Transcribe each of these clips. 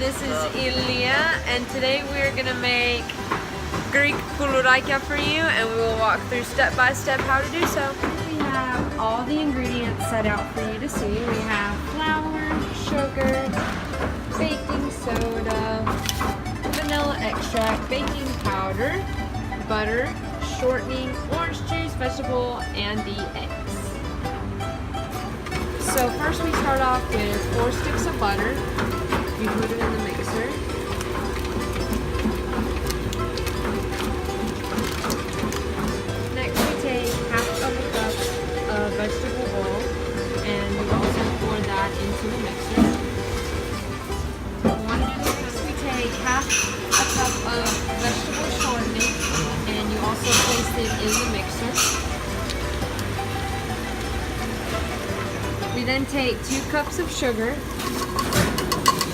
This is Ilya, and today we're gonna make Greek Koulourakia for you, and we will walk through step by step how to do so. We have all the ingredients set out for you to see. We have flour, sugar, baking soda, vanilla extract, baking powder, butter, shortening, orange juice, vegetable, and the eggs. So first we start off with 4 sticks of butter. You put it in the mixer. Next we take half of a cup of vegetable oil and we also pour that into the mixer. Next we take half a cup of vegetable shortening and you also place it in the mixer. We then take 2 cups of sugar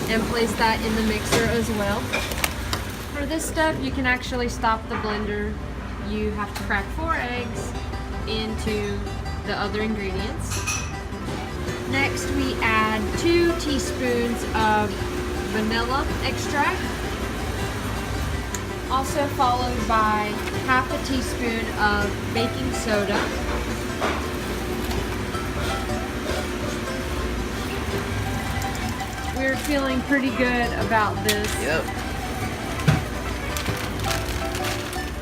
and place that in the mixer as well. For this step, you can actually stop the blender. You have to crack 4 eggs into the other ingredients. Next, we add 2 teaspoons of vanilla extract, also followed by half a teaspoon of baking soda. We're feeling pretty good about this. Yep.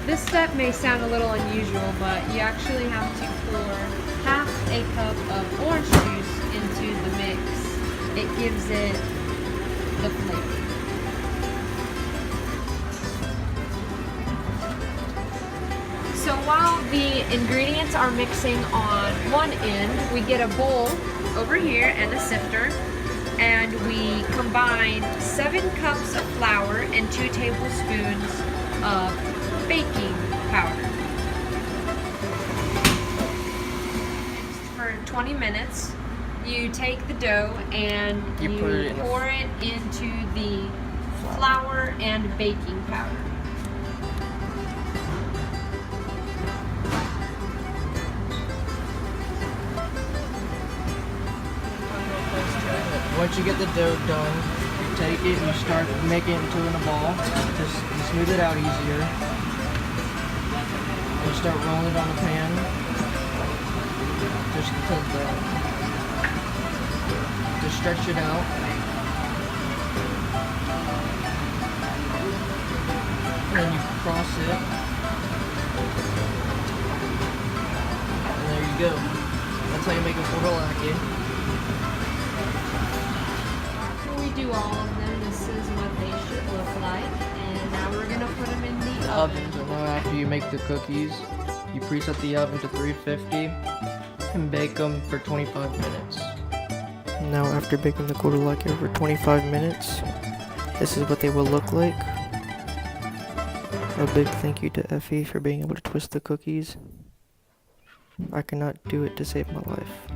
This step may sound a little unusual, but you actually have to pour half a cup of orange juice into the mix. It gives it the flavor. So while the ingredients are mixing on one end, we get a bowl over here and a sifter. And we combine 7 cups of flour and 2 tablespoons of baking powder. For 20 minutes, you take the dough and you pour it into the flour and baking powder. Once you get the dough done, you take it and you start making it into a ball. Just smooth it out easier. And you start rolling it on the pan. Just stretch it out. And then you cross it. And there you go. That's how you make a koulourakia. Do all of them. This is what they should look like, and now we're gonna put them in the oven. So now after you make the cookies, you preset the oven to 350 and bake them for 25 minutes. Now after baking the koulourakia for 25 minutes, this is what they will look like. A big thank you to Effie for being able to twist the cookies. I cannot do it to save my life.